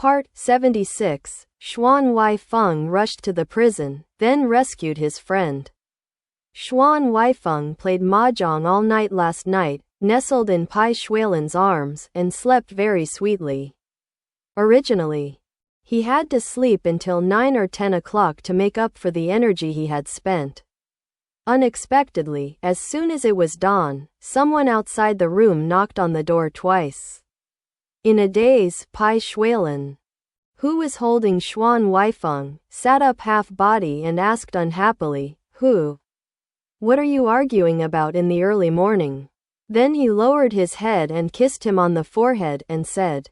Part 76. Xuan Huaifeng rushed to the prison, then rescued his friend. Xuan Huaifeng played mahjong all night last night, nestled in Bai Xuelan's arms, and slept very sweetly. Originally, he had to sleep until 9 or 10 o'clock to make up for the energy he had spent. Unexpectedly, as soon as it was dawn, someone outside the room knocked on the door twice. In a daze, Bai Xuelan, who was holding Xuan Huaifeng, sat up half-body and asked unhappily, "Who? What are you arguing about in the early morning?" Then he lowered his head and kissed him on the forehead and said,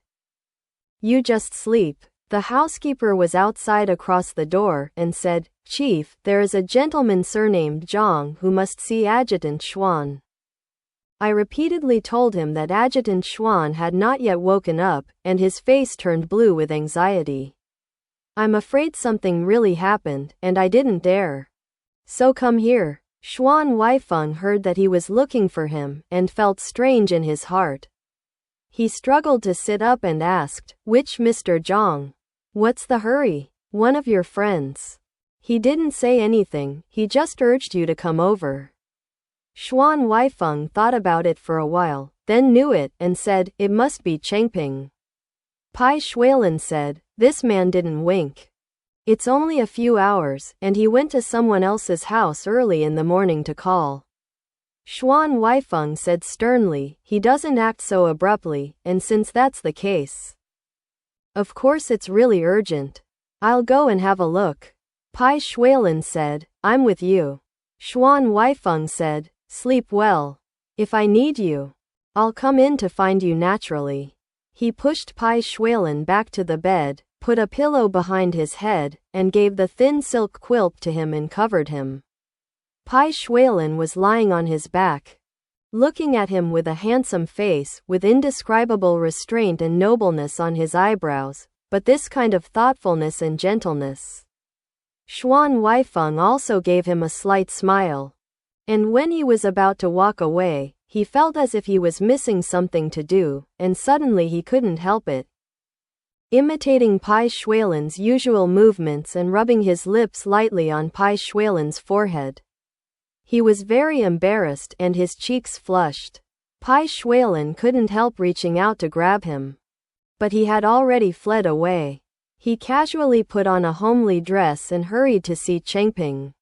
"You just sleep." The housekeeper was outside across the door and said, "Chief, there is a gentleman surnamed Zhang who must see Adjutant Xuan." I repeatedly told him that Adjutant Xuan had not yet woken up, and his face turned blue with anxiety. "I'm afraid something really happened, and I didn't dare. So come here." Xuan Huaifeng heard that he was looking for him, and felt strange in his heart. He struggled to sit up and asked, "Which Mr. Zhang? What's the hurry? One of your friends." "He didn't say anything, he just urged you to come over." Xuan Huaifeng thought about it for a while, then knew it, and said, "It must be Chengping." Bai Xuelan said, "This man didn't wink. It's only a few hours, and he went to someone else's house early in the morning to call." Xuan Huaifeng said sternly, "He doesn't act so abruptly, and since that's the case, of course it's really urgent. I'll go and have a look." Bai Xuelan said, "I'm with you." Xuan Huaifeng said, "Sleep well. If I need you, I'll come in to find you naturally." He pushed Bai Xuelan back to the bed, put a pillow behind his head, and gave the thin silk quilt to him and covered him. Bai Xuelan was lying on his back, looking at him with a handsome face, with indescribable restraint and nobleness on his eyebrows, but this kind of thoughtfulness and gentleness. Xuan Huaifeng also gave him a slight smile. And when he was about to walk away, he felt as if he was missing something to do, and suddenly he couldn't help it. Imitating Bai Xuelan's usual movements and rubbing his lips lightly on Bai Xuelan's forehead, he was very embarrassed and his cheeks flushed. Bai Xuelan couldn't help reaching out to grab him, but he had already fled away. He casually put on a homely dress and hurried to see Chengping.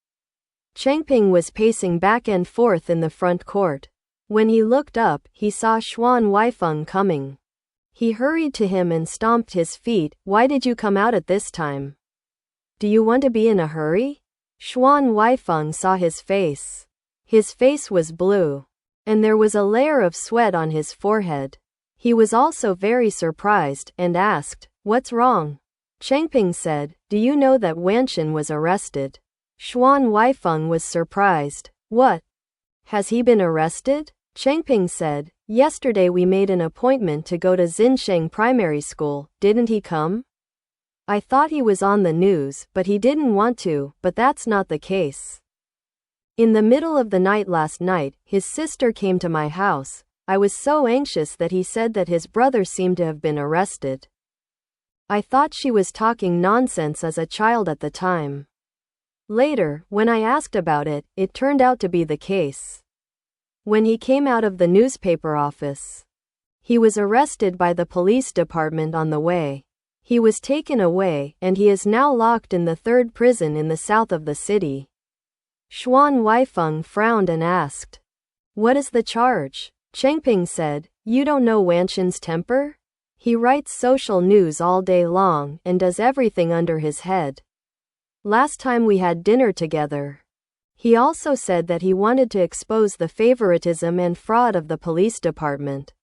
Chengping was pacing back and forth in the front court. When he looked up, he saw Xuan Huaifeng coming. He hurried to him and stomped his feet. "Why did you come out at this time? Do you want to be in a hurry?" Xuan Huaifeng saw his face. His face was blue, and there was a layer of sweat on his forehead. He was also very surprised, and asked, "What's wrong?" Chengping said, "Do you know that Wanchen was arrested?" Xuan Huaifeng was surprised. "What? Has he been arrested?" Chengping said, "Yesterday we made an appointment to go to Xinsheng Primary School. Didn't he come? I thought he was on the news, but he didn't want to, but that's not the case. In the middle of the night last night, his sister came to my house. I was so anxious that he said that his brother seemed to have been arrested. I thought she was talking nonsense as a child at the time. Later, when I asked about it, it turned out to be the case. When he came out of the newspaper office, he was arrested by the police department on the way. He was taken away, and he is now locked in the 3rd prison in the south of the city." Xuan Huaifeng frowned and asked, "What is the charge?" Chengping said, "You don't know Wanchen's temper? He writes social news all day long, and does everything under his head. Last time we had dinner together, he also said that he wanted to expose the favoritism and fraud of the police department.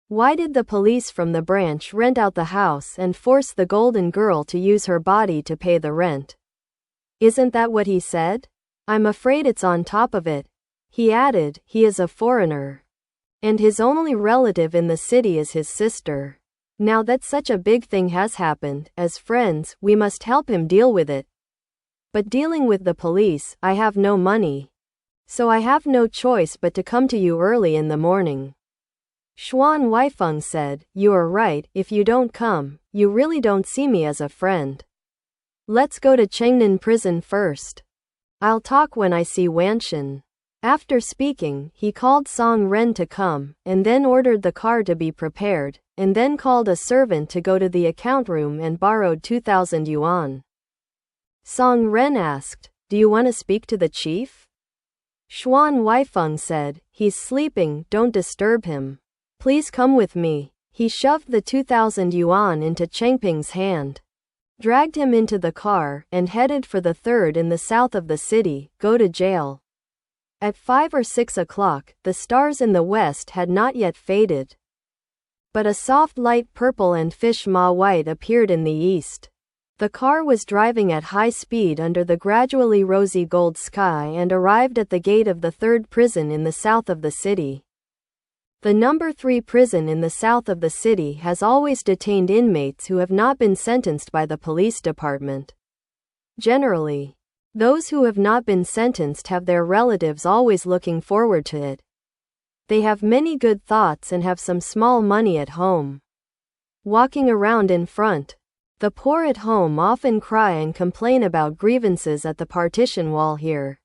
Why did the police from the branch rent out the house and force the golden girl to use her body to pay the rent? Isn't that what he said? I'm afraid it's on top of it." He added, "He is a foreigner, and his only relative in the city is his sister. Now that such a big thing has happened, as friends, we must help him deal with it. But dealing with the police, I have no money. So I have no choice but to come to you early in the morning." Xuan Huaifeng said, "You are right, if you don't come, you really don't see me as a friend. Let's go to Chengnan prison first. I'll talk when I see Wanxian. After speaking, he called Song Ren to come, and then ordered the car to be prepared, and then called a servant to go to the account room and borrowed 2,000 yuan. Song Ren asked, "Do you want to speak to the chief?" Xuan Huaifeng said, "He's sleeping, don't disturb him. Please come with me." He shoved the 2,000 yuan into Chengping's hand, dragged him into the car, and headed for the third in the south of the city, go to jail. At 5 or 6 o'clock, the stars in the west had not yet faded, but a soft light purple and fish maw white appeared in the east. The car was driving at high speed under the gradually rosy gold sky and arrived at the gate of the third prison in the south of the city. The number 3 prison in the south of the city has always detained inmates who have not been sentenced by the police department. Generally, those who have not been sentenced have their relatives always looking forward to it. They have many good thoughts and have some small money at home. Walking around in front, the poor at home often cry and complain about grievances at the partition wall here.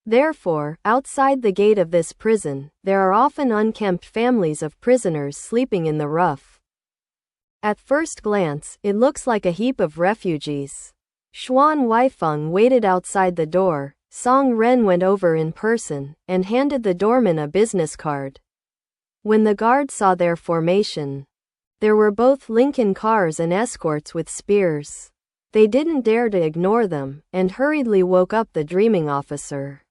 Therefore, outside the gate of this prison, there are often unkempt families of prisoners sleeping in the rough. At first glance, it looks like a heap of refugees. Xuan Huaifeng waited outside the door. Song Ren went over in person, and handed the doorman a business card. When the guard saw their formation, there were both Lincoln cars and escorts with spears. They didn't dare to ignore them, and hurriedly woke up the dreaming officer.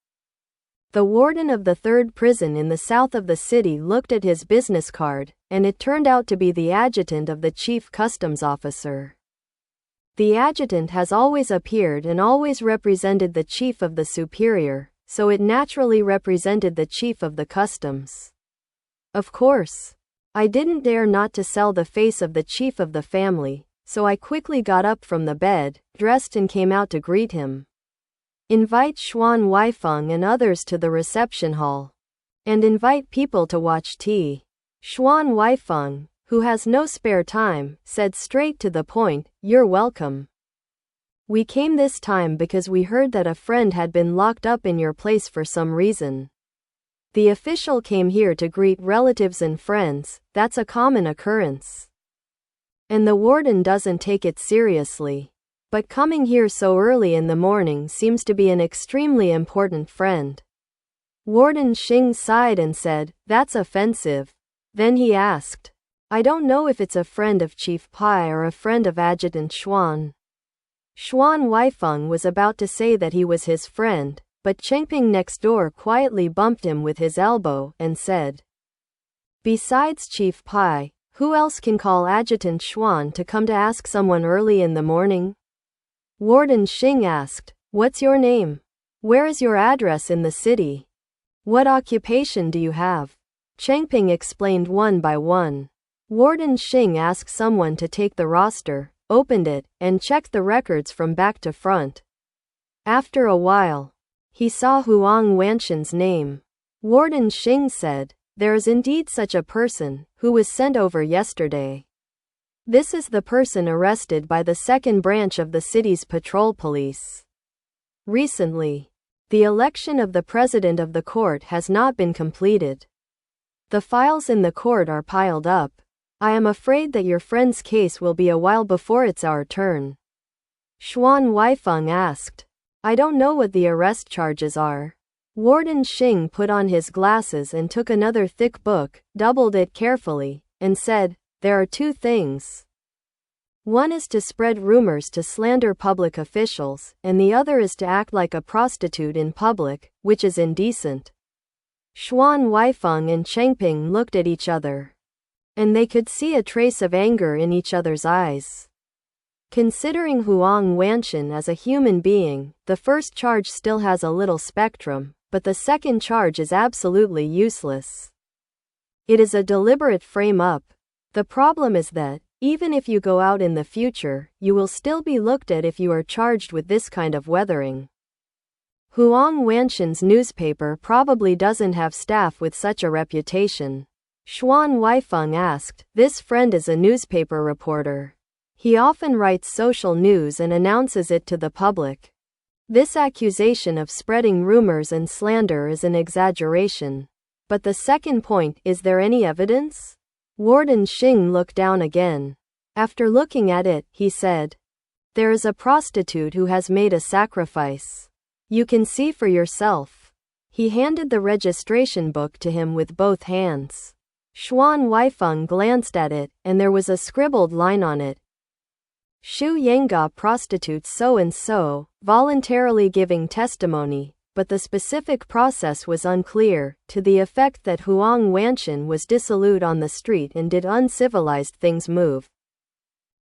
The warden of the third prison in the south of the city looked at his business card, and it turned out to be the adjutant of the chief customs officer. The adjutant has always appeared and always represented the chief of the superior, so it naturally represented the chief of the customs. Of course, I didn't dare not to sell the face of the chief of the family, so I quickly got up from the bed, dressed and came out to greet him. Invite Xuan Huaifeng and others to the reception hall. And invite people to watch tea. Xuan Huaifeng, who has no spare time, said straight to the point, "You're welcome. We came this time because we heard that a friend had been locked up in your place for some reason. The official came here to greet relatives and friends, that's a common occurrence. And the warden doesn't take it seriously. But coming here so early in the morning seems to be an extremely important friend." Warden Xing sighed and said, "That's offensive." Then he asked, "I don't know if it's a friend of Chief Pai or a friend of Adjutant Xuan." Xuan Huaifeng was about to say that he was his friend, but Chengping next door quietly bumped him with his elbow, and said, "Besides Chief Pai, who else can call Adjutant Xuan to come to ask someone early in the morning?" Warden Xing asked, "What's your name? Where is your address in the city? What occupation do you have?" Chengping explained one by one. Warden Xing asked someone to take the roster, opened it, and checked the records from back to front. After a while, he saw Huang Wanxian's name. Warden Xing said, "There is indeed such a person, who was sent over yesterday. This is the person arrested by the second branch of the city's patrol police. Recently, the election of the president of the court has not been completed. The files in the court are piled up. I am afraid that your friend's case will be a while before it's our turn." Xuan Huaifeng asked, "I don't know what the arrest charges are." Warden Xing put on his glasses and took another thick book, doubled it carefully, and said, "There are 2 things. One is to spread rumors to slander public officials, and the other is to act like a prostitute in public, which is indecent." Xuan Huaifeng and Chengping looked at each other, and they could see a trace of anger in each other's eyes. Considering Huang Wanxian as a human being, the first charge still has a little spectrum, but the second charge is absolutely useless. It is a deliberate frame-up. The problem is that, even if you go out in the future, you will still be looked at if you are charged with this kind of weathering. Huang Wanxian's newspaper probably doesn't have staff with such a reputation. Xuan Huaifeng asked, "This friend is a newspaper reporter. He often writes social news and announces it to the public. This accusation of spreading rumors and slander is an exaggeration. But the second point, is there any evidence? Warden Xing looked down again. After looking at it, he said, "There is a prostitute who has made a sacrifice. You can see for yourself." He handed the registration book to him with both hands. Xuan Huaifeng glanced at it, and there was a scribbled line on it. Shu Yangga prostitute so-and-so, voluntarily giving testimony, but the specific process was unclear, to the effect that Huang Wanchen was dissolute on the street and did uncivilized things move.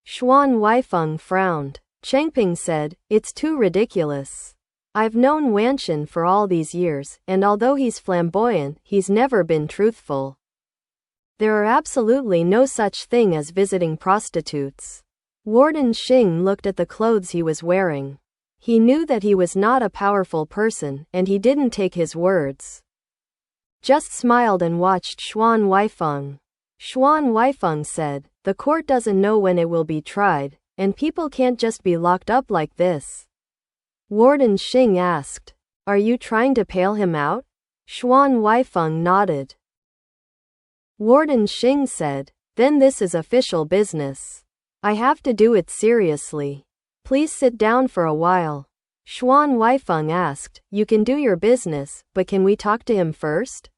Xuan Huaifeng frowned. Changping said, "It's too ridiculous. I've known Wanchen for all these years, and although he's flamboyant, he's never been truthful. There are absolutely no such thing as visiting prostitutes." Warden Xing looked at the clothes he was wearing. He knew that he was not a powerful person, and he didn't take his words. Just smiled and watched Xuan Huaifeng. Xuan Huaifeng said, "The court doesn't know when it will be tried, and people can't just be locked up like this." Warden Xing asked, "Are you trying to pale him out?" Xuan Huaifeng nodded. Warden Xing said, "Then this is official business. I have to do it seriously. Please sit down for a while." Xuan Huaifeng asked, "You can do your business, but can we talk to him first?"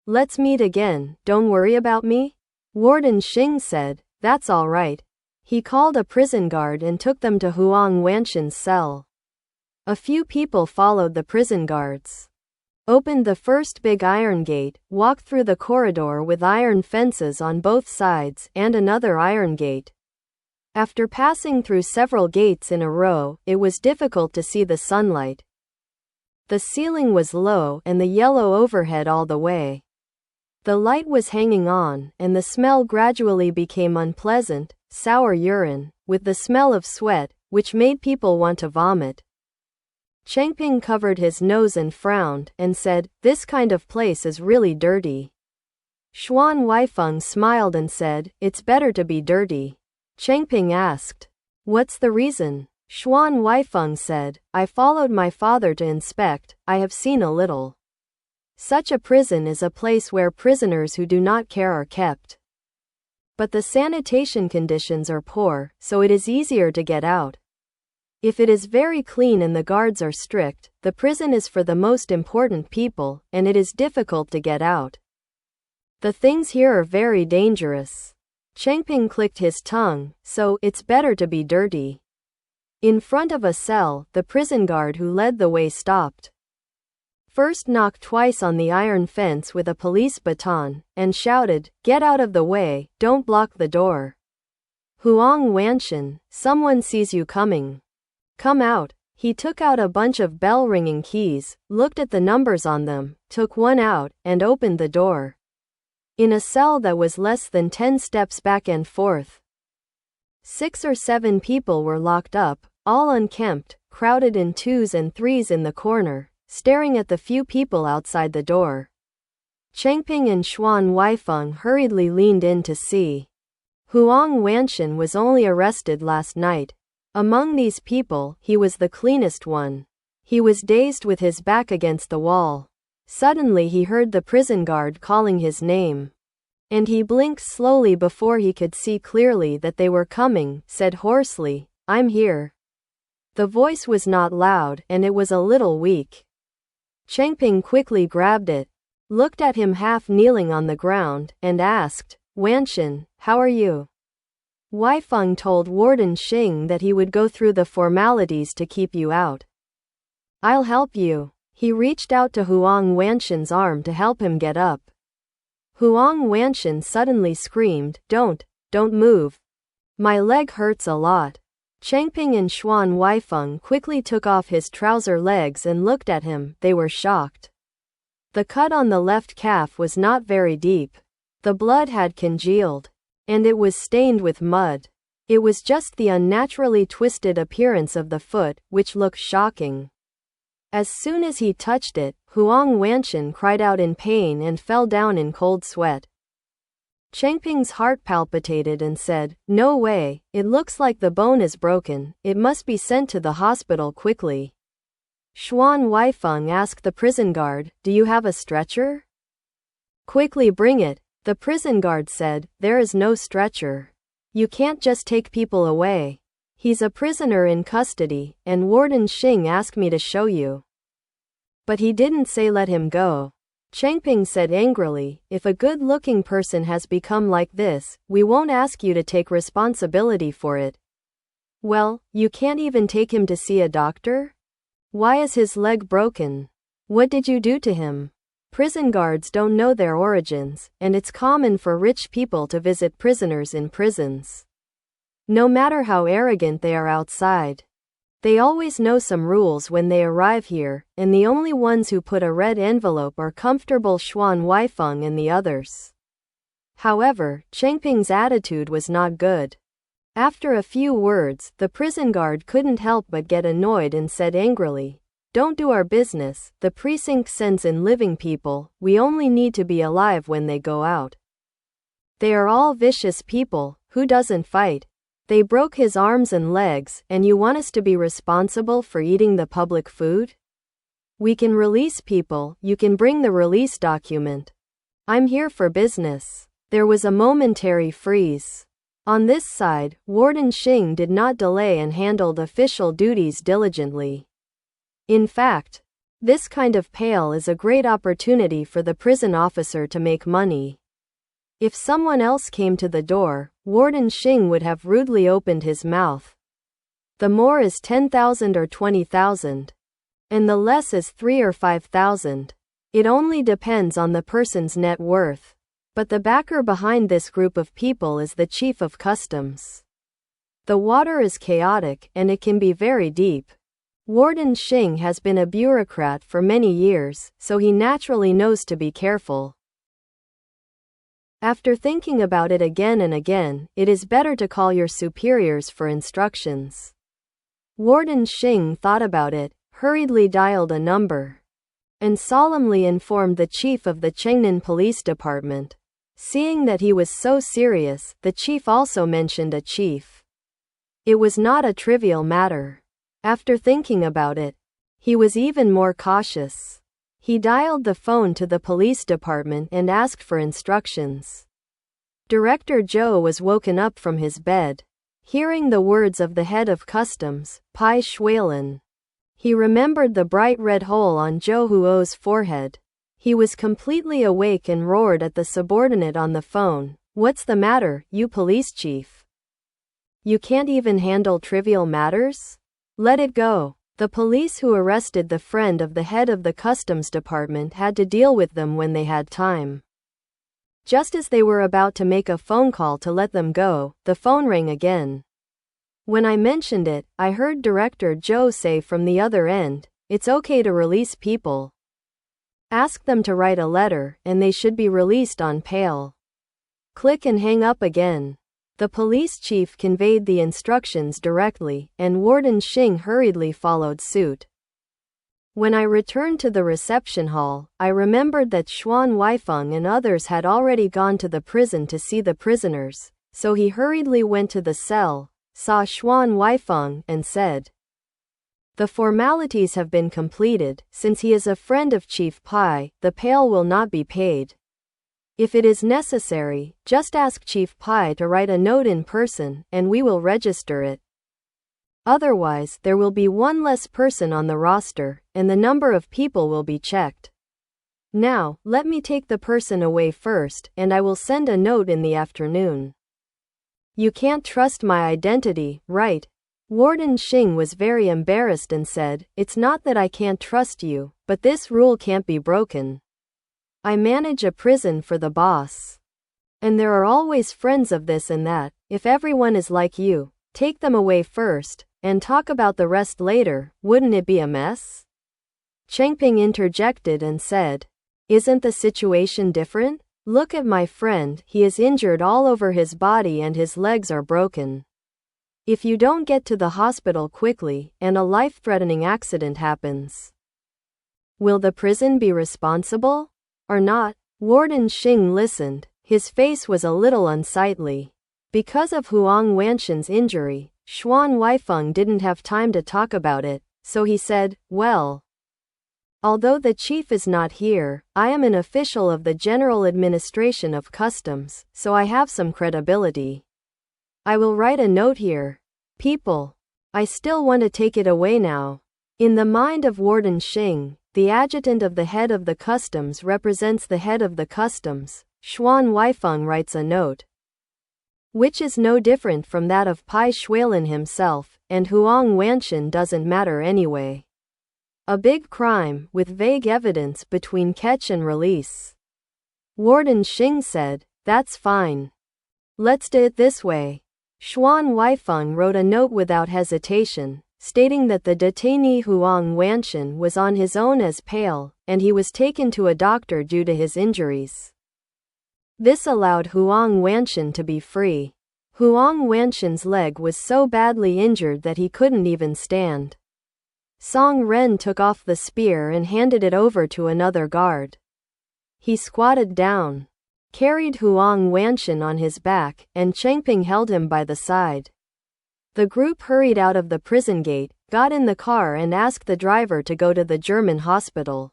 "Let's meet again, don't worry about me." Warden Xing said, "That's all right." He called a prison guard and took them to Huang Wanchen's cell. A few people followed the prison guards. Opened the first big iron gate, walked through the corridor with iron fences on both sides, and another iron gate. After passing through several gates in a row, it was difficult to see the sunlight. The ceiling was low and the yellow overhead all the way. The light was hanging on, and the smell gradually became unpleasant, sour urine, with the smell of sweat, which made people want to vomit. Changping covered his nose and frowned, and said, "This kind of place is really dirty." Xuan Huaifeng smiled and said, "It's better to be dirty." Changping asked, "What's the reason?" Xuan Huaifeng said, "I followed my father to inspect, I have seen a little. Such a prison is a place where prisoners who do not care are kept. But the sanitation conditions are poor, so it is easier to get out. If it is very clean and the guards are strict, the prison is for the most important people, and it is difficult to get out. The things here are very dangerous." Changping clicked his tongue, "So, it's better to be dirty." In front of a cell, the prison guard who led the way stopped. First knocked twice on the iron fence with a police baton, and shouted, "Get out of the way, don't block the door. Huang Wanchen, someone sees you coming. Come out." He took out a bunch of bell-ringing keys, looked at the numbers on them, took one out, and opened the door. In a cell that was less than 10 steps back and forth, 6 or 7 people were locked up, all unkempt, crowded in 2s and 3s in the corner, staring at the few people outside the door. Changping and Xuan Huaifeng hurriedly leaned in to see. Huang Wanchen was only arrested last night. Among these people, he was the cleanest one. He was dazed with his back against the wall. Suddenly he heard the prison guard calling his name. And he blinked slowly before he could see clearly that they were coming, said hoarsely, "I'm here." The voice was not loud, and it was a little weak. Changping quickly grabbed it, looked at him half kneeling on the ground, and asked, "Wanchen, how are you?" Huaifeng told Warden Xing that he would go through the formalities to keep you out. "I'll help you." He reached out to Huang Wanchen's arm to help him get up. Huang Wanchen suddenly screamed, Don't move. My leg hurts a lot." Changping and Xuan Huaifeng quickly took off his trouser legs and looked at him, they were shocked. The cut on the left calf was not very deep. The blood had congealed. And it was stained with mud. It was just the unnaturally twisted appearance of the foot, which looked shocking. As soon as he touched it, Huang Wanchen cried out in pain and fell down in cold sweat. Changping's heart palpitated and said, "No way, it looks like the bone is broken, it must be sent to the hospital quickly." Xuan Huaifeng asked the prison guard, "Do you have a stretcher?" "Quickly bring it," the prison guard said. "There is no stretcher. You can't just take people away. He's a prisoner in custody, and Warden Xing asked me to show you." "But he didn't say let him go." Changping said angrily, "If a good-looking person has become like this, we won't ask you to take responsibility for it." "Well, you can't even take him to see a doctor? Why is his leg broken? What did you do to him?" Prison guards don't know their origins, and it's common for rich people to visit prisoners in prisons. No matter how arrogant they are outside, they always know some rules when they arrive here, and the only ones who put a red envelope are comfortable Xuan Huaifeng and the others. However, Changping's attitude was not good. After a few words, the prison guard couldn't help but get annoyed and said angrily, "Don't do our business, the precinct sends in living people, we only need to be alive when they go out. They are all vicious people, who doesn't fight? They broke his arms and legs, and you want us to be responsible for eating the public food? We can release people, you can bring the release document. I'm here for business." There was a momentary freeze. On this side, Warden Xing did not delay and handled official duties diligently. In fact, this kind of pale is a great opportunity for the prison officer to make money. If someone else came to the door, Warden Xing would have rudely opened his mouth. The more is 10,000 or 20,000. And the less is 3 or 5,000. It only depends on the person's net worth. But the backer behind this group of people is the chief of customs. The water is chaotic, and it can be very deep. Warden Xing has been a bureaucrat for many years, so he naturally knows to be careful. After thinking about it again and again, it is better to call your superiors for instructions. Warden Xing thought about it, hurriedly dialed a number, and solemnly informed the chief of the Chengnan Police Department. Seeing that he was so serious, the chief also mentioned a chief. It was not a trivial matter. After thinking about it, he was even more cautious. He dialed the phone to the police department and asked for instructions. Director Zhou was woken up from his bed, hearing the words of the head of customs, Bai Xuelan. He remembered the bright red hole on Zhou Huo's forehead. He was completely awake and roared at the subordinate on the phone, "What's the matter, you police chief? You can't even handle trivial matters? Let it go." The police who arrested the friend of the head of the customs department had to deal with them when they had time. Just as they were about to make a phone call to let them go, the phone rang again. When I mentioned it, I heard Director Zhou say from the other end, "It's okay to release people. Ask them to write a letter, and they should be released on bail." Click and hang up again. The police chief conveyed the instructions directly, and Warden Xing hurriedly followed suit. When I returned to the reception hall, I remembered that Xuan Huaifeng and others had already gone to the prison to see the prisoners, so he hurriedly went to the cell, saw Xuan Huaifeng, and said, "The formalities have been completed. Since he is a friend of Chief Pai, the bail will not be paid. If it is necessary, just ask Chief Pai to write a note in person, and we will register it. Otherwise, there will be one less person on the roster, and the number of people will be checked. Now, let me take the person away first, and I will send a note in the afternoon. You can't trust my identity, right?" Warden Xing was very embarrassed and said, "It's not that I can't trust you, but this rule can't be broken. I manage a prison for the boss. And there are always friends of this and that. If everyone is like you, take them away first, and talk about the rest later, wouldn't it be a mess?" Changping interjected and said, "Isn't the situation different? Look at my friend, he is injured all over his body and his legs are broken. If you don't get to the hospital quickly, and a life-threatening accident happens, will the prison be responsible? Or not?" Warden Xing listened, His face was a little unsightly. Because of Huang Wanxian's injury, Xuan Huaifeng didn't have time to talk about it, so he said, "Well, although the chief is not here, I am an official of the General Administration of Customs, so I have some credibility. I will write a note here. People, I still want to take it away now." In the mind of Warden Xing, the adjutant of the head of the customs represents the head of the customs. Xuan Huaifeng writes a note, which is no different from that of Bai Xuelan himself, and Huang Wanxian doesn't matter anyway. A big crime, with vague evidence between catch and release. Warden Xing said, "That's fine. Let's do it this way." Xuan Huaifeng wrote a note without hesitation, stating that the detainee Huang Wanxian was on his own as pale, and he was taken to a doctor due to his injuries. This allowed Huang Wanxian to be free. Huang Wanxian's leg was so badly injured that he couldn't even stand. Song Ren took off the spear and handed it over to another guard. He squatted down, carried Huang Wanxian on his back, and Changping held him by the side. The group hurried out of the prison gate, got in the car and asked the driver to go to the German hospital.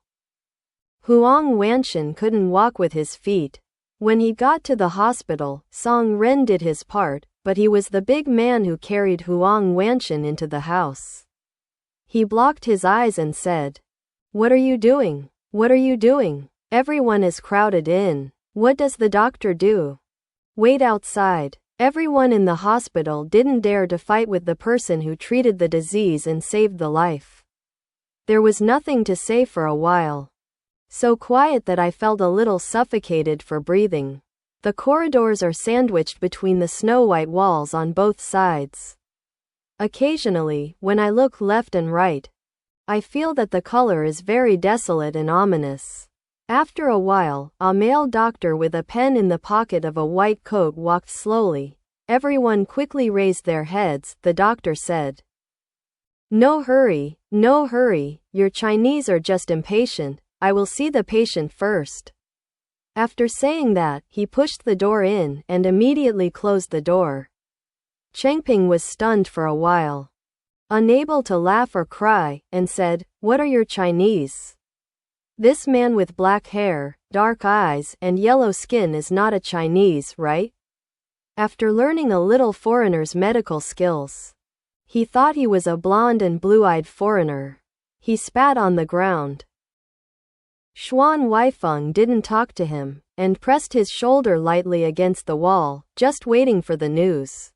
Huang Wanxian couldn't walk with his feet. When he got to the hospital, Song Ren did his part, but he was the big man who carried Huang Wanxian into the house. He blocked his eyes and said, "What are you doing? What are you doing? Everyone is crowded in. What does the doctor do? Wait outside." Everyone in the hospital didn't dare to fight with the person who treated the disease and saved the life. There was nothing to say for a while. So quiet that I felt a little suffocated for breathing. The corridors are sandwiched between the snow-white walls on both sides. Occasionally, when I look left and right, I feel that the color is very desolate and ominous. After a while, a male doctor with a pen in the pocket of a white coat walked slowly. Everyone quickly raised their heads. The doctor said, "No hurry, no hurry, your Chinese are just impatient. I will see the patient first." After saying that, he pushed the door in and immediately closed the door. Changping was stunned for a while, unable to laugh or cry, and said, "What are your Chinese? This man with black hair, dark eyes, and yellow skin is not a Chinese, right?" After learning a little foreigner's medical skills, he thought he was a blonde and blue-eyed foreigner. He spat on the ground. Xuan Huaifeng didn't talk to him, and pressed his shoulder lightly against the wall, just waiting for the news.